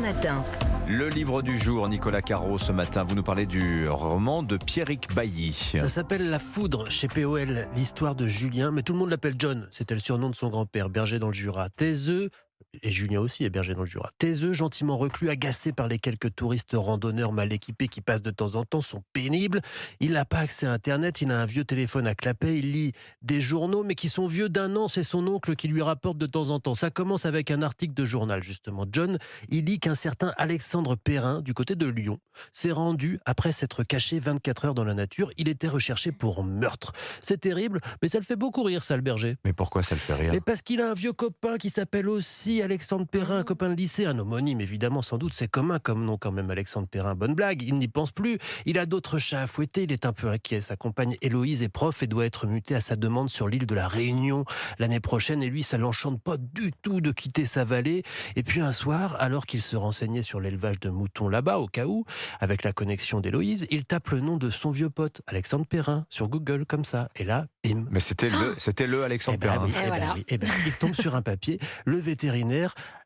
matin. Le livre du jour, Nicolas Carreau, ce matin, vous nous parlez du roman de Pierrick Bailly. Ça s'appelle La Foudre chez POL, l'histoire de Julien, mais tout le monde l'appelle John. C'était le surnom de son grand-père, berger dans le Jura. Taiseux, et Julien aussi est berger dans le Jura. Taiseux, gentiment reclus, agacé par les quelques touristes randonneurs mal équipés qui passent de temps en temps, sont pénibles. Il n'a pas accès à Internet, il a un vieux téléphone à clapet, il lit des journaux, mais qui sont vieux d'1 an. C'est son oncle qui lui rapporte de temps en temps. Ça commence avec un article de journal, justement. John, il lit qu'un certain Alexandre Perrin, du côté de Lyon, s'est rendu après s'être caché 24 heures dans la nature. Il était recherché pour meurtre. C'est terrible, mais ça le fait beaucoup rire, ça, le berger. Mais pourquoi ça le fait rire? Mais parce qu'il a un vieux copain qui s'appelle aussi Alexandre Perrin, un copain de lycée, un homonyme évidemment, sans doute, c'est commun comme nom quand même, Alexandre Perrin, bonne blague, il n'y pense plus, il a d'autres chats à fouetter, il est un peu inquiet, sa compagne Héloïse est prof et doit être mutée à sa demande sur l'île de la Réunion l'année prochaine, et lui ça l'enchante pas du tout de quitter sa vallée. Et puis un soir, alors qu'il se renseignait sur l'élevage de moutons là-bas, au cas où, avec la connexion d'Héloïse, il tape le nom de son vieux pote, Alexandre Perrin, sur Google, comme ça, et là, bim. Mais c'était le Alexandre Perrin. Oui, il tombe sur un papier, le vétérinaire,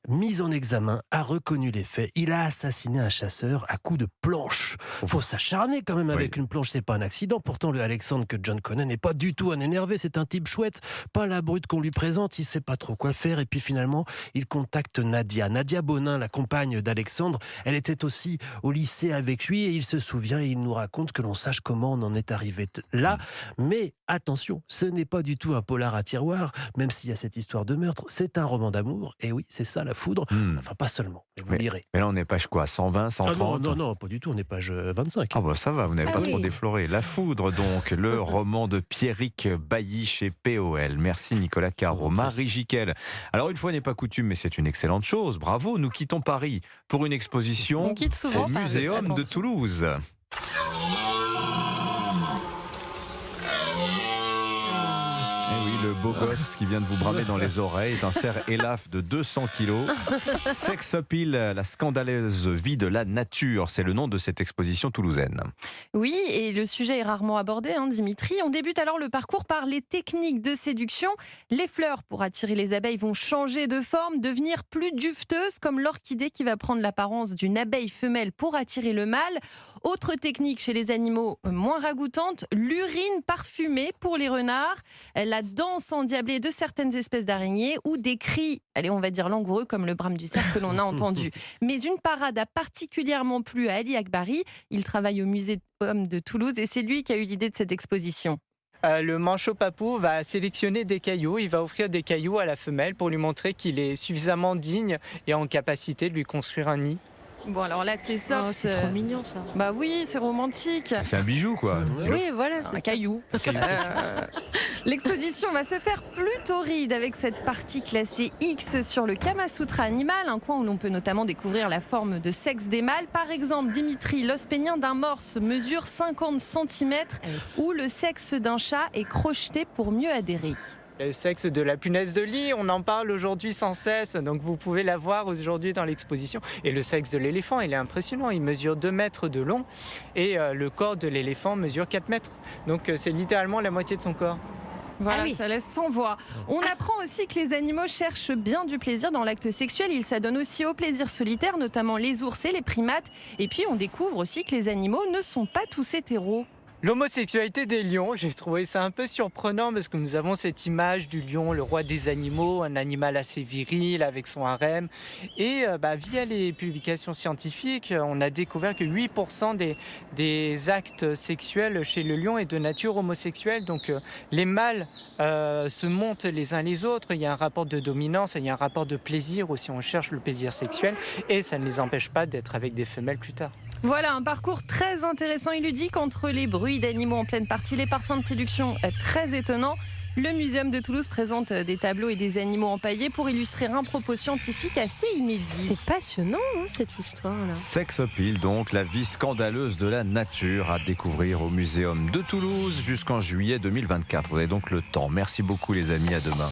mis en examen, a reconnu les faits. Il a assassiné un chasseur à coups de planche. Faut s'acharner quand même avec une planche, c'est pas un accident. Pourtant, le Alexandre que John connaît n'est pas du tout un énervé, c'est un type chouette, pas la brute qu'on lui présente, il sait pas trop quoi faire. Et puis finalement, il contacte Nadia Bonin, la compagne d'Alexandre. Elle était aussi au lycée avec lui et il se souvient et il nous raconte que l'on sache comment on en est arrivé là. Mais attention, ce n'est pas du tout un polar à tiroir, même s'il y a cette histoire de meurtre, c'est un roman d'amour. Et oui, c'est ça, La Foudre. Enfin, pas seulement, mais vous lirez. Mais là, on est page quoi, 120, 130? Non, pas du tout, on est page 25. Ah bah ça va, vous n'avez pas trop défloré. La Foudre, donc, le roman de Pierrick Bailly chez POL. Merci Nicolas Carreau. Marie Jiquel. Alors, une fois n'est pas coutume, mais c'est une excellente chose. Bravo, nous quittons Paris pour une exposition On quitte souvent au Paris, Muséum de attention. Toulouse. Le beau gosse qui vient de vous bramer dans les oreilles est un cerf élaphe de 200 kilos. Sex Appeal, la scandaleuse vie de la nature, c'est le nom de cette exposition toulousaine. Oui, et le sujet est rarement abordé, Dimitri. On débute alors le parcours par les techniques de séduction. Les fleurs, pour attirer les abeilles, vont changer de forme, devenir plus duveteuses, comme l'orchidée qui va prendre l'apparence d'une abeille femelle pour attirer le mâle. Autre technique chez les animaux moins ragoûtante, l'urine parfumée pour les renards, la danse endiablée de certaines espèces d'araignées ou des cris, allez, on va dire langoureux comme le brame du cerf que l'on a entendu. Mais une parade a particulièrement plu à Ali Akbari. Il travaille au Muséum de Toulouse et c'est lui qui a eu l'idée de cette exposition. Le manchot papou va sélectionner des cailloux, il va offrir des cailloux à la femelle pour lui montrer qu'il est suffisamment digne et en capacité de lui construire un nid. Bon, alors là, c'est soft. Oh, c'est trop mignon, ça. Bah oui, c'est romantique. C'est un bijou, quoi. Oui, voilà. Un caillou. L'exposition va se faire plus torride avec cette partie classée X sur le Kama Sutra animal, un coin où l'on peut notamment découvrir la forme de sexe des mâles. Par exemple, Dimitri, l'os pénien d'un morse mesure 50 cm où le sexe d'un chat est crocheté pour mieux adhérer. Le sexe de la punaise de lit, on en parle aujourd'hui sans cesse, donc vous pouvez la voir aujourd'hui dans l'exposition. Et le sexe de l'éléphant, il est impressionnant, il mesure 2 mètres de long et le corps de l'éléphant mesure 4 mètres. Donc c'est littéralement la moitié de son corps. Voilà, ça laisse sans voix. On apprend aussi que les animaux cherchent bien du plaisir dans l'acte sexuel. Ils s'adonnent aussi au plaisir solitaire, notamment les ours et les primates. Et puis on découvre aussi que les animaux ne sont pas tous hétéros. L'homosexualité des lions, j'ai trouvé ça un peu surprenant parce que nous avons cette image du lion, le roi des animaux, un animal assez viril avec son harem. Et via les publications scientifiques, on a découvert que 8% des actes sexuels chez le lion est de nature homosexuelle. Donc les mâles se montent les uns les autres, il y a un rapport de dominance, il y a un rapport de plaisir aussi, on cherche le plaisir sexuel et ça ne les empêche pas d'être avec des femelles plus tard. Voilà, un parcours très intéressant et ludique entre les bruits d'animaux en pleine partie, les parfums de séduction très étonnants. Le Muséum de Toulouse présente des tableaux et des animaux empaillés pour illustrer un propos scientifique assez inédit. C'est passionnant, cette histoire-là. Sex Appeal, donc, la vie scandaleuse de la nature à découvrir au Muséum de Toulouse jusqu'en juillet 2024. Vous avez donc le temps. Merci beaucoup les amis, à demain.